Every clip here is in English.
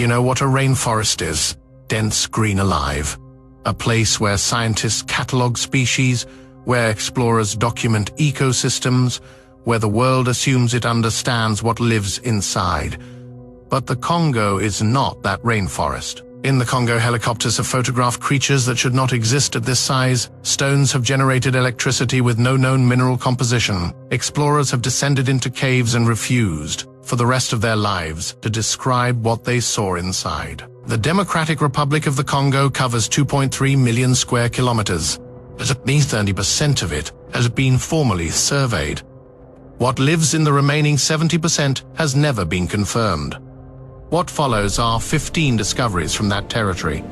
You know what a rainforest is? Dense green alive. A place where scientists catalog species, where explorers document ecosystems, where the world assumes it understands what lives inside. But the Congo is not that rainforest. In the Congo, helicopters have photographed creatures that should not exist at this size. Stones have generated electricity with no known mineral composition. Explorers have descended into caves and refused, for the rest of their lives, to describe what they saw inside. The Democratic Republic of the Congo covers 2.3 million square kilometers, but at least 30% of it has been formally surveyed. What lives in the remaining 70% has never been confirmed. What follows are 15 discoveries from that territory.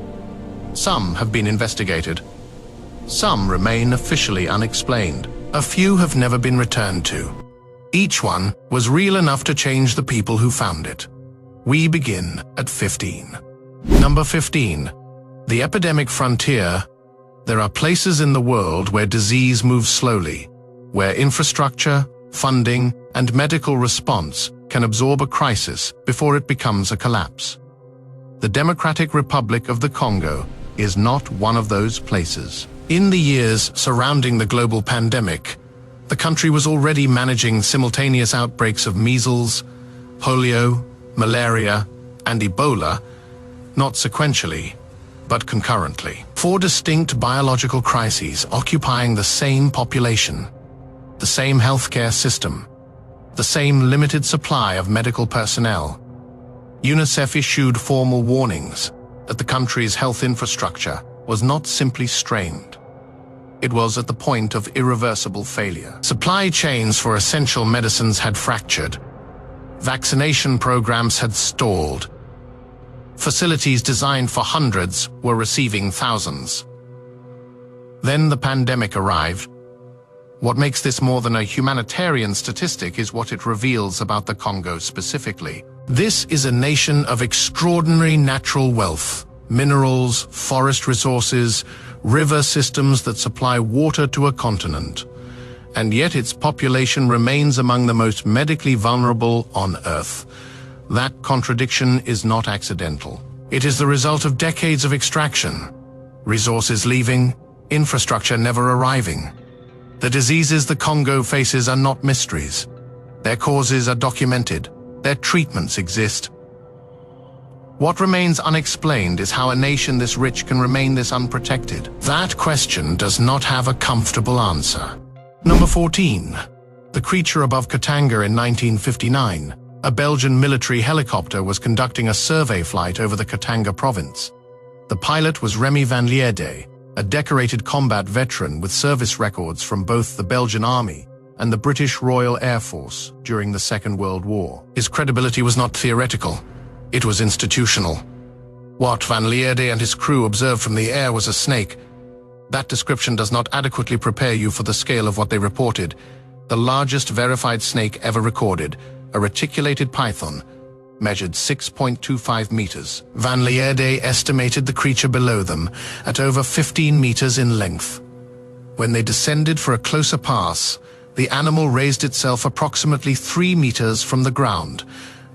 Some have been investigated. Some remain officially unexplained. A few have never been returned to. Each one was real enough to change the people who found it. We begin at 15. Number 15. The epidemic frontier. There are places in the world where disease moves slowly, where infrastructure, funding, and medical response can absorb a crisis before it becomes a collapse. The Democratic Republic of the Congo is not one of those places. In the years surrounding the global pandemic, the country was already managing simultaneous outbreaks of measles, polio, malaria, and Ebola, not sequentially, but concurrently. 4 distinct biological crises occupying the same population, the same healthcare system, the same limited supply of medical personnel. UNICEF issued formal warnings that the country's health infrastructure was not simply strained. It was at the point of irreversible failure. Supply chains for essential medicines had fractured. Vaccination programs had stalled. Facilities designed for hundreds were receiving thousands. Then the pandemic arrived. What makes this more than a humanitarian statistic is what it reveals about the Congo specifically. This is a nation of extraordinary natural wealth, minerals, forest resources, river systems that supply water to a continent. And yet its population remains among the most medically vulnerable on Earth. That contradiction is not accidental. It is the result of decades of extraction, resources leaving, infrastructure never arriving. The diseases the Congo faces are not mysteries. Their causes are documented. Their treatments exist. What remains unexplained is how a nation this rich can remain this unprotected. That question does not have a comfortable answer. Number 14. The creature above Katanga in 1959. A Belgian military helicopter was conducting a survey flight over the Katanga province. The pilot was Remy van Lierde, a decorated combat veteran with service records from both the Belgian Army and the British Royal Air Force during the Second World War. His credibility was not theoretical, it was institutional. What van Lierde and his crew observed from the air was a snake. That description does not adequately prepare you for the scale of what they reported. The largest verified snake ever recorded, a reticulated python, measured 6.25 meters. Van Lierde estimated the creature below them at over 15 meters in length. When they descended for a closer pass, the animal raised itself approximately 3 meters from the ground,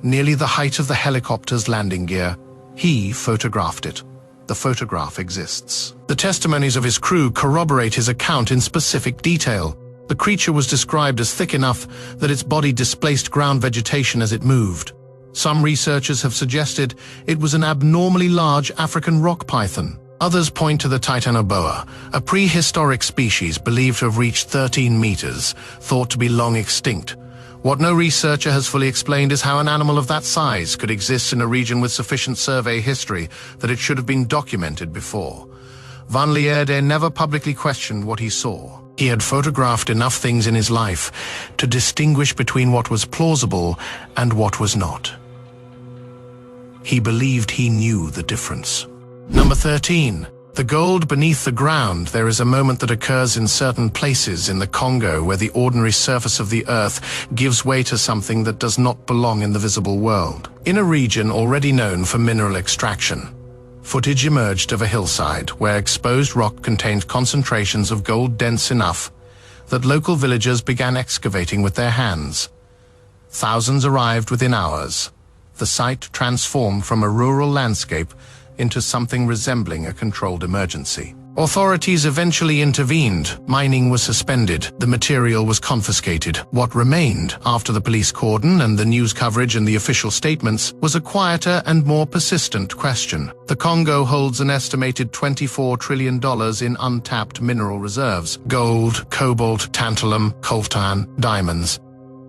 nearly the height of the helicopter's landing gear. He photographed it. The photograph exists. The testimonies of his crew corroborate his account in specific detail. The creature was described as thick enough that its body displaced ground vegetation as it moved. Some researchers have suggested it was an abnormally large African rock python. Others point to the titanoboa, a prehistoric species believed to have reached 13 meters, thought to be long extinct. What no researcher has fully explained is how an animal of that size could exist in a region with sufficient survey history that it should have been documented before. Van Lierde never publicly questioned what he saw. He had photographed enough things in his life to distinguish between what was plausible and what was not. He believed he knew the difference. Number 13. The gold beneath the ground. There is a moment that occurs in certain places in the Congo where the ordinary surface of the earth gives way to something that does not belong in the visible world. In a region already known for mineral extraction, footage emerged of a hillside where exposed rock contained concentrations of gold dense enough that local villagers began excavating with their hands. Thousands arrived within hours. the site transformed from a rural landscape into something resembling a controlled emergency. Authorities eventually intervened. Mining was suspended. The material was confiscated. What remained, after the police cordon and the news coverage and the official statements, was a quieter and more persistent question. The Congo holds an estimated $24 trillion in untapped mineral reserves: gold, cobalt, tantalum, coltan, diamonds.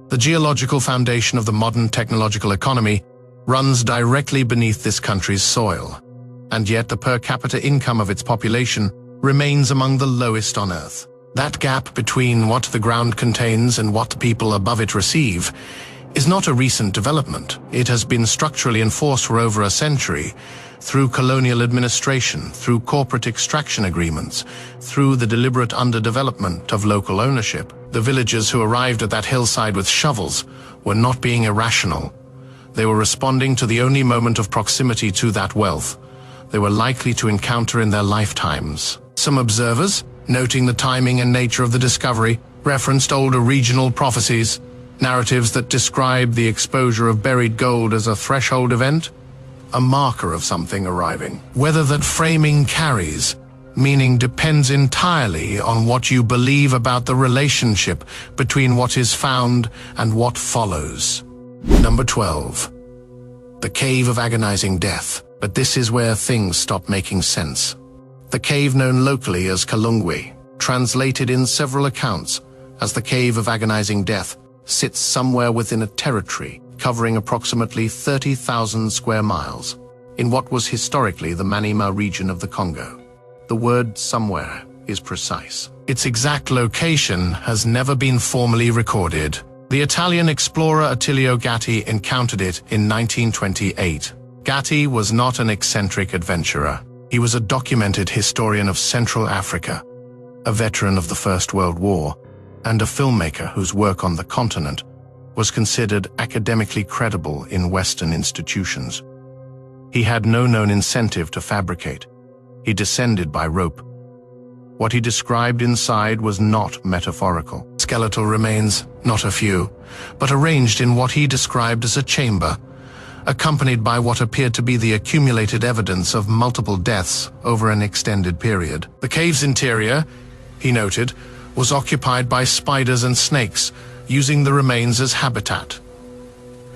The geological foundation of the modern technological economy runs directly beneath this country's soil. And yet the per capita income of its population remains among the lowest on Earth. That gap between what the ground contains and what people above it receive is not a recent development. It has been structurally enforced for over a century, through colonial administration, through corporate extraction agreements, through the deliberate underdevelopment of local ownership. The villagers who arrived at that hillside with shovels were not being irrational. They were responding to the only moment of proximity to that wealth they were likely to encounter in their lifetimes. Some observers, noting the timing and nature of the discovery, referenced older regional prophecies, narratives that describe the exposure of buried gold as a threshold event, a marker of something arriving. Whether that framing carries meaning depends entirely on what you believe about the relationship between what is found and what follows. Number 12. The Cave of Agonizing Death. But this is where things stop making sense. The cave known locally as Kalungwe, translated in several accounts as the Cave of Agonizing Death, sits somewhere within a territory covering approximately 30,000 square miles, in what was historically the Mahamba region of the Congo. The word somewhere is precise. Its exact location has never been formally recorded. The Italian explorer Attilio Gatti encountered it in 1928. Gatti was not an eccentric adventurer. He was a documented historian of Central Africa, a veteran of the First World War, and a filmmaker whose work on the continent was considered academically credible in Western institutions. He had no known incentive to fabricate. He descended by rope. What he described inside was not metaphorical. Skeletal remains, not a few, but arranged in what he described as a chamber, accompanied by what appeared to be the accumulated evidence of multiple deaths over an extended period. The cave's interior, he noted, was occupied by spiders and snakes, using the remains as habitat.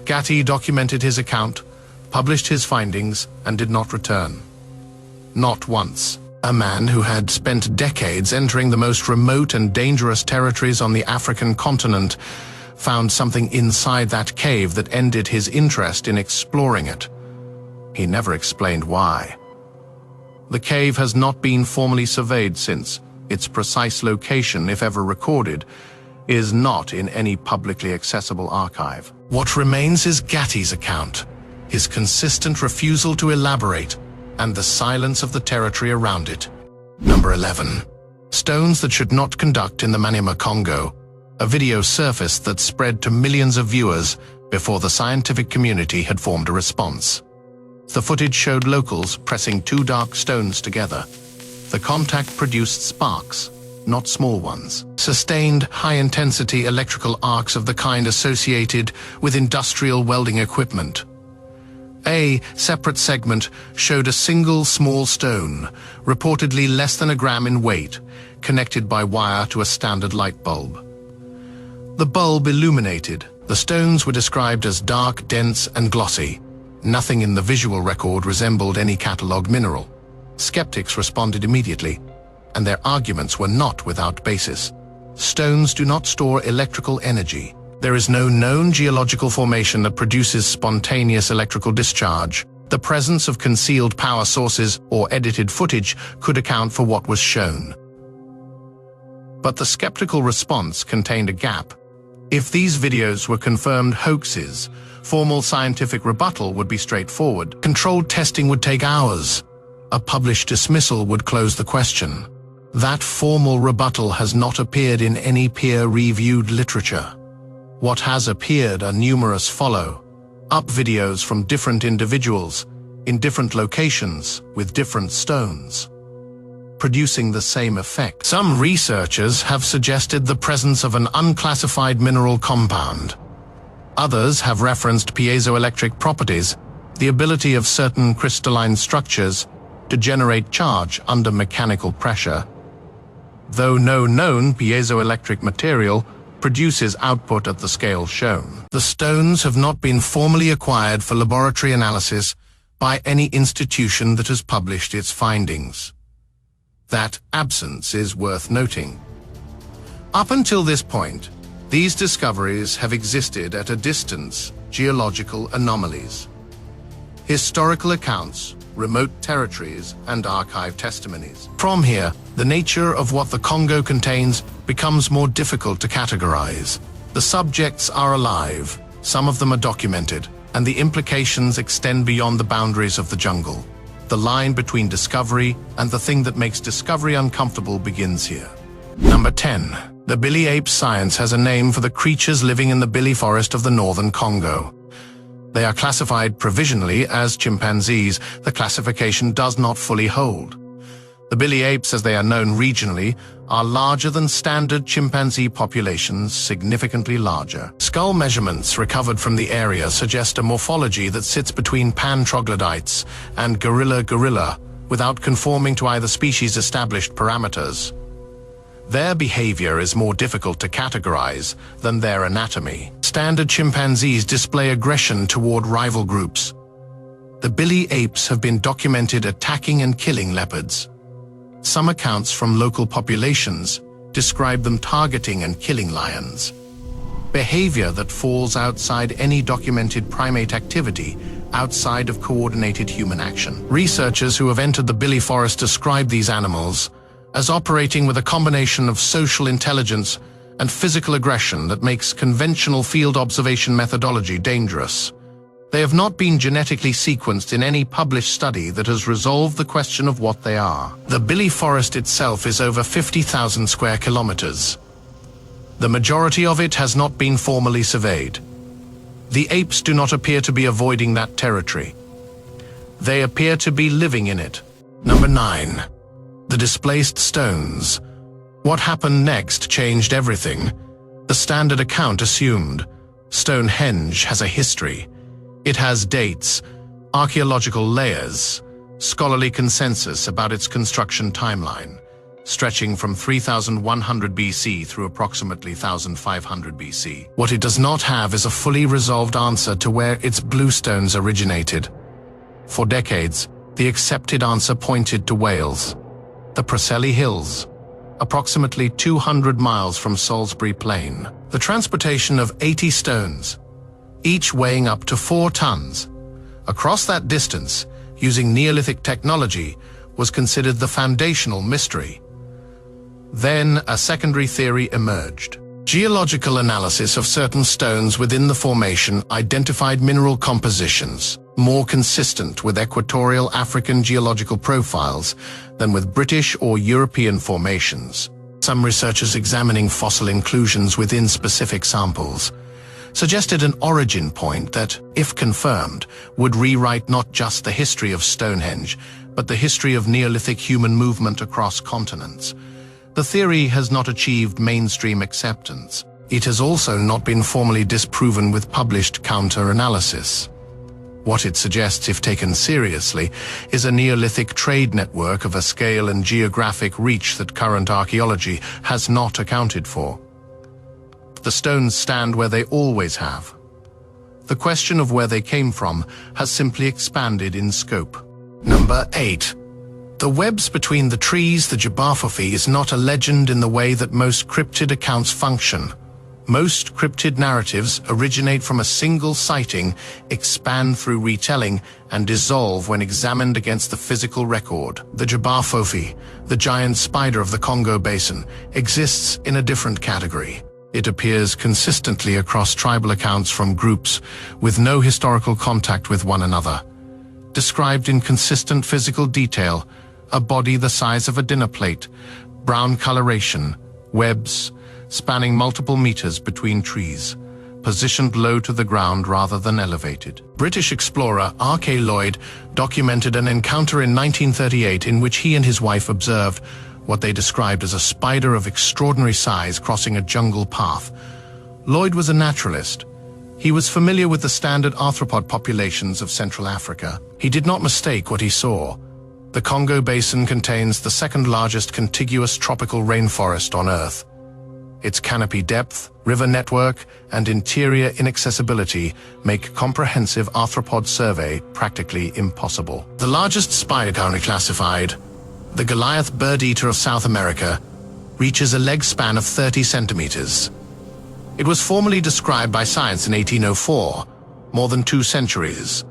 Gatti documented his account, published his findings, and did not return. Not once. A man who had spent decades entering the most remote and dangerous territories on the African continent found something inside that cave that ended his interest in exploring it. He never explained why. The cave has not been formally surveyed since. Its precise location, if ever recorded, is not in any publicly accessible archive. What remains is Gatti's account, his consistent refusal to elaborate, and the silence of the territory around it. Number 11. Stones that should not conduct in the Mahamba Congo. A video surfaced that spread to millions of viewers before the scientific community had formed a response. The footage showed locals pressing two dark stones together. The contact produced sparks, not small ones. Sustained, high-intensity electrical arcs of the kind associated with industrial welding equipment. A separate segment showed a single small stone, reportedly less than a gram in weight, connected by wire to a standard light bulb. The bulb illuminated. The stones were described as dark, dense, and glossy. Nothing in the visual record resembled any catalogued mineral. Skeptics responded immediately, and their arguments were not without basis. Stones do not store electrical energy. There is no known geological formation that produces spontaneous electrical discharge. The presence of concealed power sources or edited footage could account for what was shown. But the skeptical response contained a gap. If these videos were confirmed hoaxes, formal scientific rebuttal would be straightforward. Controlled testing would take hours. A published dismissal would close the question. That formal rebuttal has not appeared in any peer-reviewed literature. What has appeared are numerous follow-up videos from different individuals, in different locations, with different stones, producing the same effect. Some researchers have suggested the presence of an unclassified mineral compound. Others have referenced piezoelectric properties, the ability of certain crystalline structures to generate charge under mechanical pressure. Though no known piezoelectric material produces output at the scale shown. The stones have not been formally acquired for laboratory analysis by any institution that has published its findings. That absence is worth noting. Up until this point, these discoveries have existed at a distance, geological anomalies. Historical accounts, remote territories, and archive testimonies. From here, the nature of what the Congo contains becomes more difficult to categorize. The subjects are alive, some of them are documented, and the implications extend beyond the boundaries of the jungle. The line between discovery and the thing that makes discovery uncomfortable begins here. Number 10. The Bili ape science has a name for the creatures living in the Bili forest of the northern Congo. They are classified provisionally as chimpanzees. The classification does not fully hold. The Bili apes, as they are known regionally, are larger than standard chimpanzee populations, significantly larger. Skull measurements recovered from the area suggest a morphology that sits between pan troglodytes and gorilla, without conforming to either species' established parameters. Their behavior is more difficult to categorize than their anatomy. Standard chimpanzees display aggression toward rival groups. The Bili apes have been documented attacking and killing leopards. Some accounts from local populations describe them targeting and killing lions. Behavior that falls outside any documented primate activity outside of coordinated human action. Researchers who have entered the Bili forest describe these animals as operating with a combination of social intelligence and physical aggression that makes conventional field observation methodology dangerous. They have not been genetically sequenced in any published study that has resolved the question of what they are. The Bili forest itself is over 50,000 square kilometers. The majority of it has not been formally surveyed. The apes do not appear to be avoiding that territory. They appear to be living in it. Number 9. The displaced stones. What happened next changed everything. The standard account assumed Stonehenge has a history. It has dates, archaeological layers, scholarly consensus about its construction timeline, stretching from 3100 BC through approximately 1500 BC. What it does not have is a fully resolved answer to where its bluestones originated. For decades, the accepted answer pointed to Wales, the Preseli Hills, approximately 200 miles from Salisbury Plain. The transportation of 80 stones, each weighing up to 4 tons, across that distance, using Neolithic technology, was considered the foundational mystery. Then a secondary theory emerged. Geological analysis of certain stones within the formation identified mineral compositions more consistent with equatorial African geological profiles than with British or European formations. Some researchers examining fossil inclusions within specific samples suggested an origin point that, if confirmed, would rewrite not just the history of Stonehenge, but the history of Neolithic human movement across continents. The theory has not achieved mainstream acceptance. It has also not been formally disproven with published counter-analysis. What it suggests, if taken seriously, is a Neolithic trade network of a scale and geographic reach that current archaeology has not accounted for. The stones stand where they always have. The question of where they came from has simply expanded in scope. Number 8. The webs between the trees, the Jabberwocky, is not a legend in the way that most cryptid accounts function. Most cryptid narratives originate from a single sighting, expand through retelling, and dissolve when examined against the physical record. The Jabberwocky, the giant spider of the Congo basin, exists in a different category. It appears consistently across tribal accounts from groups with no historical contact with one another. Described in consistent physical detail, a body the size of a dinner plate, brown coloration, webs, spanning multiple meters between trees, positioned low to the ground rather than elevated. British explorer R.K. Lloyd documented an encounter in 1938 in which he and his wife observed what they described as a spider of extraordinary size crossing a jungle path. Lloyd was a naturalist. He was familiar with the standard arthropod populations of Central Africa. He did not mistake what he saw. The Congo Basin contains the second largest contiguous tropical rainforest on Earth. Its canopy depth, river network, and interior inaccessibility make comprehensive arthropod survey practically impossible. The largest spider currently classified, the Goliath bird-eater of South America, reaches a leg span of 30 centimeters. It was formally described by science in 1804, more than 2 centuries.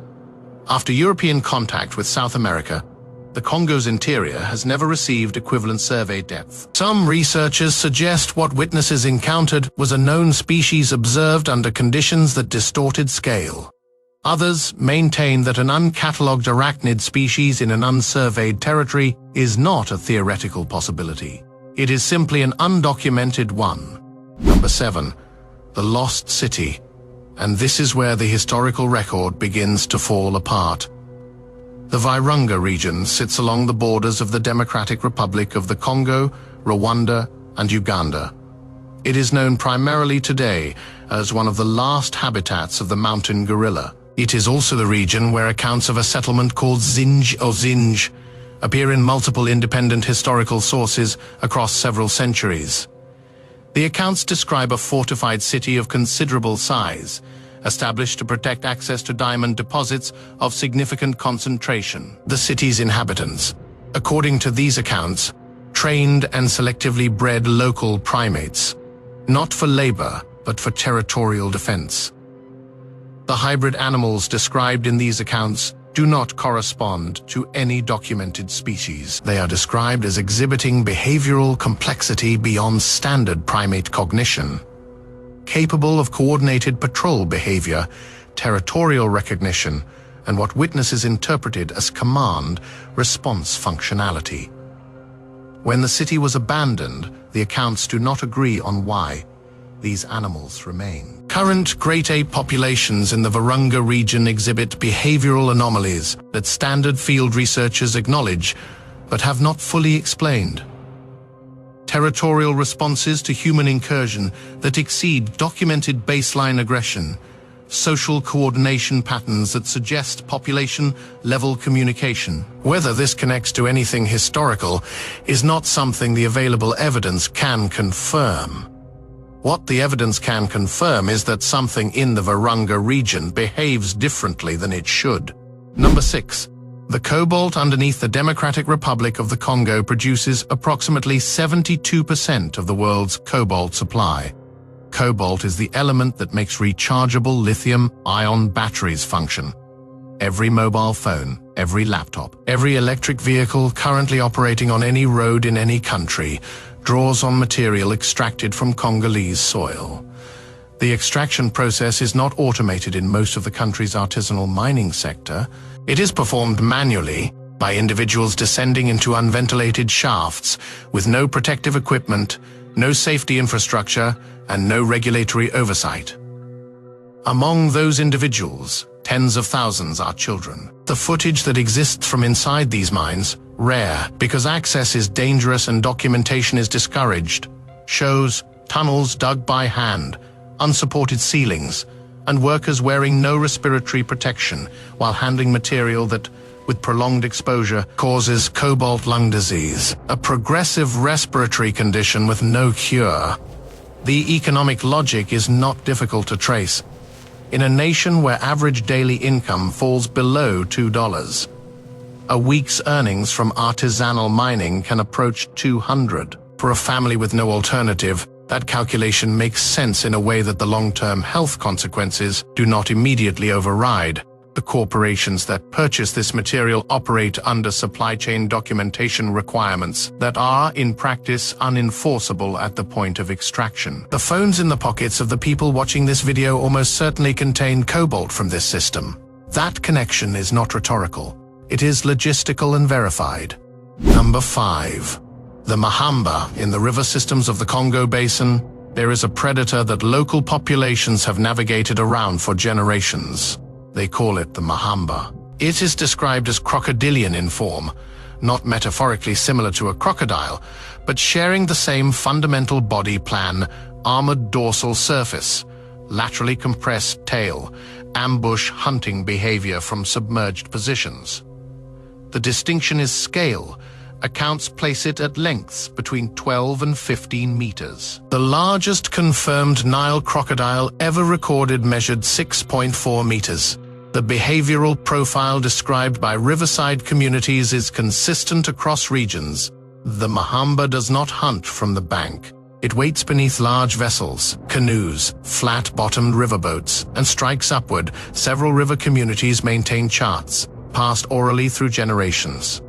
After European contact with South America, the Congo's interior has never received equivalent survey depth. Some researchers suggest what witnesses encountered was a known species observed under conditions that distorted scale. Others maintain that an uncatalogued arachnid species in an unsurveyed territory is not a theoretical possibility. It is simply an undocumented one. Number 7. The Lost City. And this is where the historical record begins to fall apart. The Virunga region sits along the borders of the Democratic Republic of the Congo, Rwanda, and Uganda. It is known primarily today as one of the last habitats of the mountain gorilla. It is also the region where accounts of a settlement called Zinj appear in multiple independent historical sources across several centuries. The accounts describe a fortified city of considerable size, established to protect access to diamond deposits of significant concentration. The city's inhabitants, according to these accounts, trained and selectively bred local primates, not for labor, but for territorial defense. The hybrid animals described in these accounts do not correspond to any documented species. They are described as exhibiting behavioral complexity beyond standard primate cognition, capable of coordinated patrol behavior, territorial recognition, and what witnesses interpreted as command-response functionality. When the city was abandoned, the accounts do not agree on why these animals remain. Current great ape populations in the Virunga region exhibit behavioral anomalies that standard field researchers acknowledge, but have not fully explained. Territorial responses to human incursion that exceed documented baseline aggression, social coordination patterns that suggest population-level communication. Whether this connects to anything historical is not something the available evidence can confirm. What the evidence can confirm is that something in the Virunga region behaves differently than it should. Number 6. The cobalt underneath the Democratic Republic of the Congo produces approximately 72% of the world's cobalt supply. Cobalt is the element that makes rechargeable lithium-ion batteries function. Every mobile phone, every laptop, every electric vehicle currently operating on any road in any country draws on material extracted from Congolese soil. The extraction process is not automated in most of the country's artisanal mining sector. It is performed manually by individuals descending into unventilated shafts with no protective equipment, no safety infrastructure, and no regulatory oversight. Among those individuals, tens of thousands are children. The footage that exists from inside these mines, rare because access is dangerous and documentation is discouraged, shows tunnels dug by hand, unsupported ceilings, and workers wearing no respiratory protection while handling material that, with prolonged exposure, causes cobalt lung disease, a progressive respiratory condition with no cure. The economic logic is not difficult to trace. In a nation where average daily income falls below $2, a week's earnings from artisanal mining can approach $200. For a family with no alternative, that calculation makes sense in a way that the long-term health consequences do not immediately override. The corporations that purchase this material operate under supply chain documentation requirements that are, in practice, unenforceable at the point of extraction. The phones in the pockets of the people watching this video almost certainly contain cobalt from this system. That connection is not rhetorical. It is logistical and verified. Number 5. The Mahamba. In the river systems of the Congo Basin, there is a predator that local populations have navigated around for generations. They call it the Mahamba. It is described as crocodilian in form, not metaphorically similar to a crocodile, but sharing the same fundamental body plan, armored dorsal surface, laterally compressed tail, ambush hunting behavior from submerged positions. The distinction is scale. Accounts place it at lengths between 12 and 15 meters. The largest confirmed Nile crocodile ever recorded measured 6.4 meters. The behavioral profile described by riverside communities is consistent across regions. The Mahamba does not hunt from the bank. It waits beneath large vessels, canoes, flat-bottomed riverboats, and strikes upward. Several river communities maintain charts, passed orally through generations,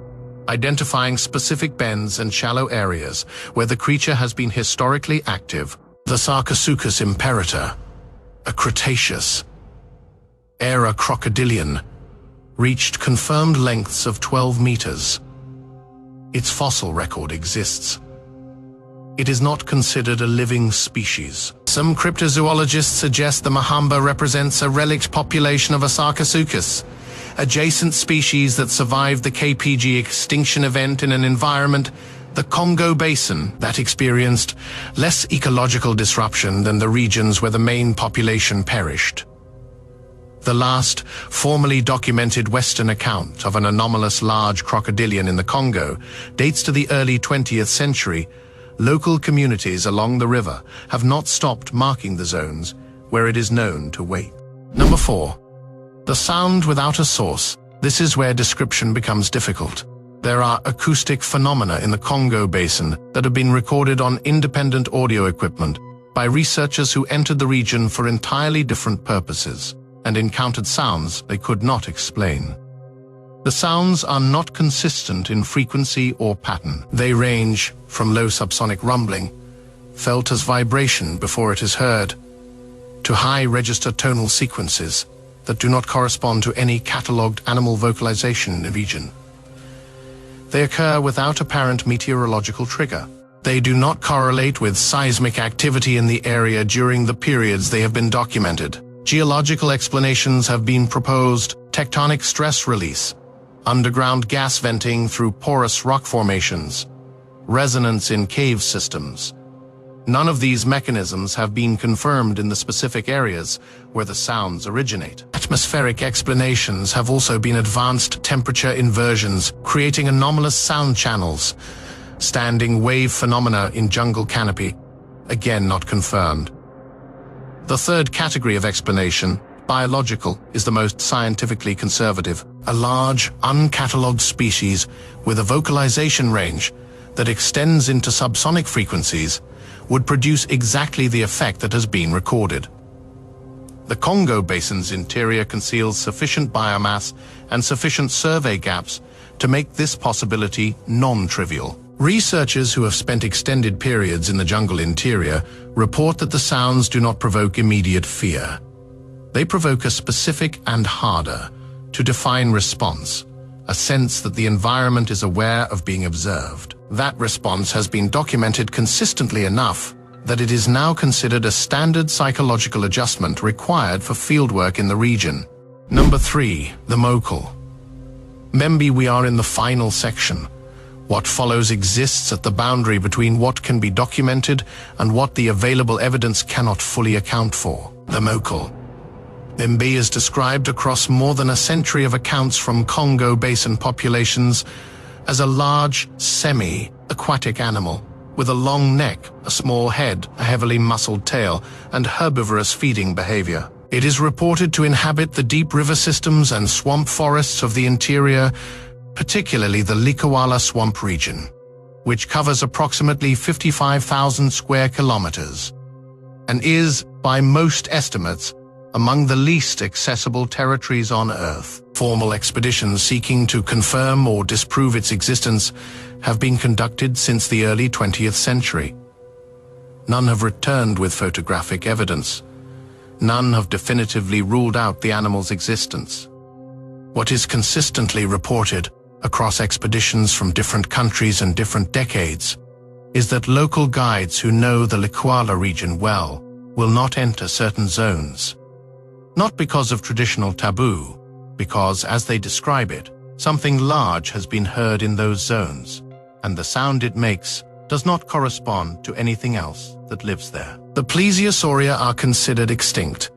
identifying specific bends and shallow areas where the creature has been historically active. The Sarcosuchus imperator, a Cretaceous era crocodilian, reached confirmed lengths of 12 meters. Its fossil record exists. It is not considered a living species. Some cryptozoologists suggest the Mahamba represents a relict population of a Sarcosuchus, adjacent species that survived the KPG extinction event in an environment, the Congo Basin, that experienced less ecological disruption than the regions where the main population perished. The last formally documented Western account of an anomalous large crocodilian in the Congo dates to the early 20th century. Local communities along the river have not stopped marking the zones where it is known to wait. Number 4. The sound without a source. This is where description becomes difficult. There are acoustic phenomena in the Congo Basin that have been recorded on independent audio equipment by researchers who entered the region for entirely different purposes and encountered sounds they could not explain. The sounds are not consistent in frequency or pattern. They range from low subsonic rumbling, felt as vibration before it is heard, to high register tonal sequences that do not correspond to any catalogued animal vocalization in the region. They occur without apparent meteorological trigger. They do not correlate with seismic activity in the area during the periods they have been documented. Geological explanations have been proposed: tectonic stress release, underground gas venting through porous rock formations, resonance in cave systems. None of these mechanisms have been confirmed in the specific areas where the sounds originate. Atmospheric explanations have also been advanced: temperature inversions, creating anomalous sound channels, standing wave phenomena in jungle canopy, again not confirmed. The third category of explanation, biological, is the most scientifically conservative. A large, uncatalogued species with a vocalization range that extends into subsonic frequencies would produce exactly the effect that has been recorded. The Congo Basin's interior conceals sufficient biomass and sufficient survey gaps to make this possibility non-trivial. Researchers who have spent extended periods in the jungle interior report that the sounds do not provoke immediate fear. They provoke a specific and harder to define response, a sense that the environment is aware of being observed. That response has been documented consistently enough that it is now considered a standard psychological adjustment required for fieldwork in the region. Number 3. The Mokele-mbembe. We are in the final section. What follows exists at the boundary between what can be documented and what the available evidence cannot fully account for. The Mokele-mbembe is described across more than a century of accounts from Congo Basin populations as a large, semi-aquatic animal with a long neck, a small head, a heavily muscled tail, and herbivorous feeding behavior. It is reported to inhabit the deep river systems and swamp forests of the interior, particularly the Likwala swamp region, which covers approximately 55,000 square kilometers, and is, by most estimates, among the least accessible territories on Earth. Formal expeditions seeking to confirm or disprove its existence have been conducted since the early 20th century. None have returned with photographic evidence. None have definitively ruled out the animal's existence. What is consistently reported across expeditions from different countries and different decades is that local guides who know the Likwala region well will not enter certain zones. Not because of traditional taboo, because, as they describe it, something large has been heard in those zones, and the sound it makes does not correspond to anything else that lives there. The Plesiosauria are considered extinct.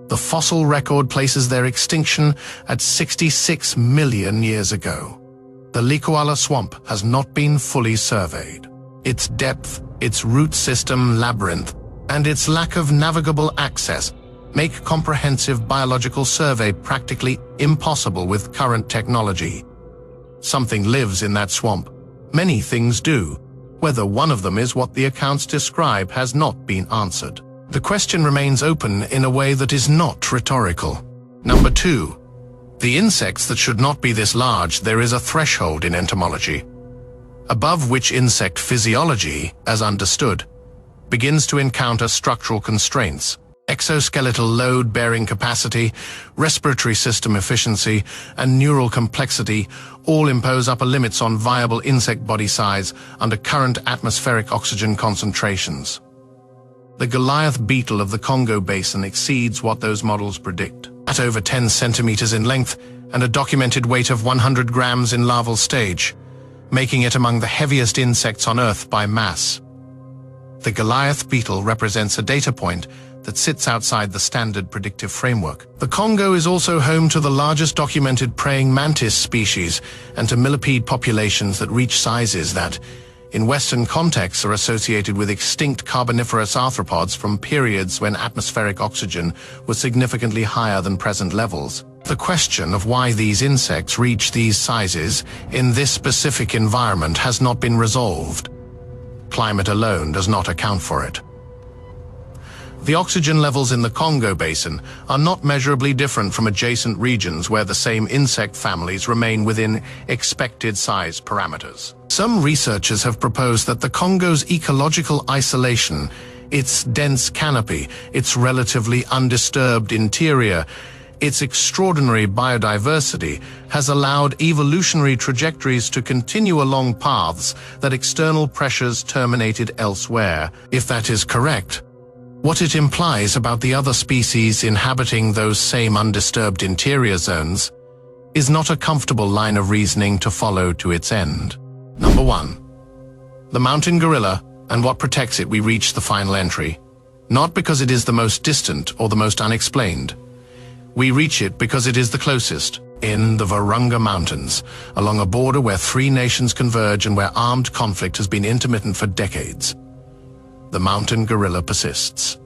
The fossil record places their extinction at 66 million years ago. The Likoala swamp has not been fully surveyed. Its depth, its root system labyrinth, and its lack of navigable access make comprehensive biological survey practically impossible with current technology. Something lives in that swamp. Many things do. Whether one of them is what the accounts describe has not been answered. The question remains open in a way that is not rhetorical. Number 2. The insects that should not be this large, there is a threshold in entomology, above which insect physiology, as understood, begins to encounter structural constraints. Exoskeletal load-bearing capacity, respiratory system efficiency, and neural complexity all impose upper limits on viable insect body size under current atmospheric oxygen concentrations. The Goliath beetle of the Congo basin exceeds what those models predict. At over 10 centimeters in length and a documented weight of 100 grams in larval stage, making it among the heaviest insects on Earth by mass. The Goliath beetle represents a data point that sits outside the standard predictive framework. The Congo is also home to the largest documented praying mantis species and to millipede populations that reach sizes that, in Western contexts, are associated with extinct carboniferous arthropods from periods when atmospheric oxygen was significantly higher than present levels. The question of why these insects reach these sizes in this specific environment has not been resolved. Climate alone does not account for it. The oxygen levels in the Congo basin are not measurably different from adjacent regions where the same insect families remain within expected size parameters. Some researchers have proposed that the Congo's ecological isolation, its dense canopy, its relatively undisturbed interior, its extraordinary biodiversity has allowed evolutionary trajectories to continue along paths that external pressures terminated elsewhere. If that is correct, what it implies about the other species inhabiting those same undisturbed interior zones is not a comfortable line of reasoning to follow to its end. Number 1. The mountain gorilla and what protects it. We reach the final entry, not because it is the most distant or the most unexplained. We reach it because it is the closest, in the Virunga Mountains, along a border where 3 nations converge and where armed conflict has been intermittent for decades. The mountain gorilla persists.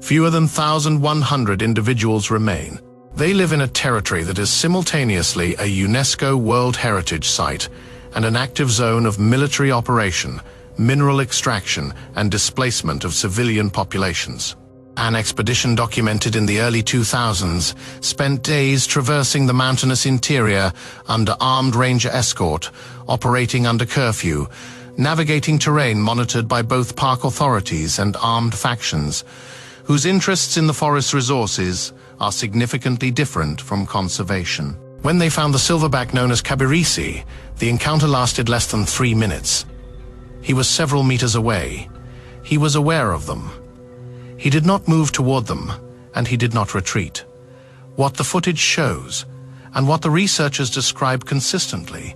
Fewer than 1,100 individuals remain. They live in a territory that is simultaneously a UNESCO World Heritage Site and an active zone of military operation, mineral extraction, and displacement of civilian populations. An expedition documented in the early 2000s spent days traversing the mountainous interior under armed ranger escort, operating under curfew, navigating terrain monitored by both park authorities and armed factions, whose interests in the forest resources are significantly different from conservation. When they found the silverback known as Kabirisi, the encounter lasted less than 3 minutes. He was several meters away. He was aware of them. He did not move toward them, and he did not retreat. What the footage shows, and what the researchers describe consistently,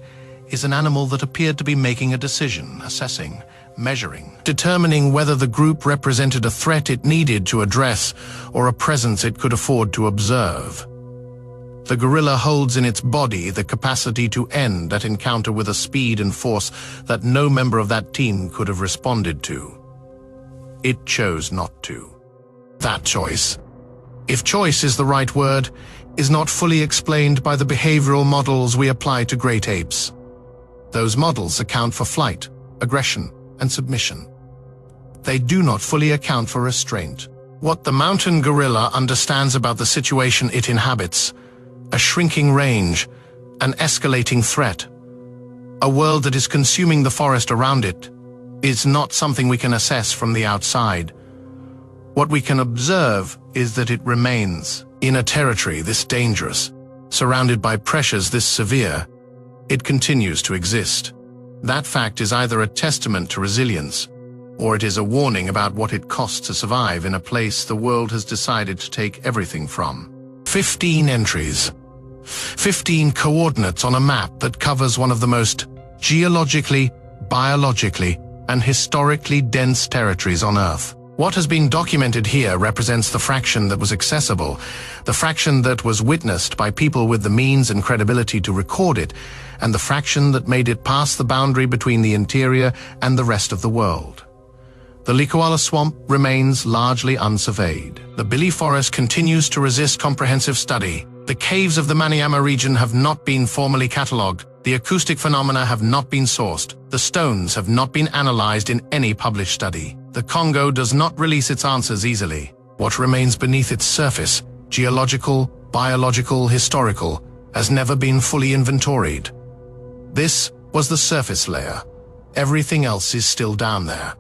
is an animal that appeared to be making a decision, assessing, measuring, determining whether the group represented a threat it needed to address or a presence it could afford to observe. The gorilla holds in its body the capacity to end that encounter with a speed and force that no member of that team could have responded to. It chose not to. That choice, if choice is the right word, is not fully explained by the behavioral models we apply to great apes. Those models account for flight, aggression, and submission. They do not fully account for restraint. What the mountain gorilla understands about the situation it inhabits, a shrinking range, an escalating threat, a world that is consuming the forest around it, is not something we can assess from the outside. What we can observe is that it remains in a territory this dangerous, surrounded by pressures this severe. It continues to exist. That fact is either a testament to resilience, or it is a warning about what it costs to survive in a place the world has decided to take everything from. 15 entries. 15 coordinates on a map that covers one of the most geologically, biologically, and historically dense territories on Earth. What has been documented here represents the fraction that was accessible, the fraction that was witnessed by people with the means and credibility to record it, and the fraction that made it past the boundary between the interior and the rest of the world. The Likoala swamp remains largely unsurveyed. The Bili forest continues to resist comprehensive study. The caves of the Maniama region have not been formally catalogued. The acoustic phenomena have not been sourced. The stones have not been analyzed in any published study. The Congo does not release its answers easily. What remains beneath its surface, geological, biological, historical, has never been fully inventoried. This was the surface layer. Everything else is still down there.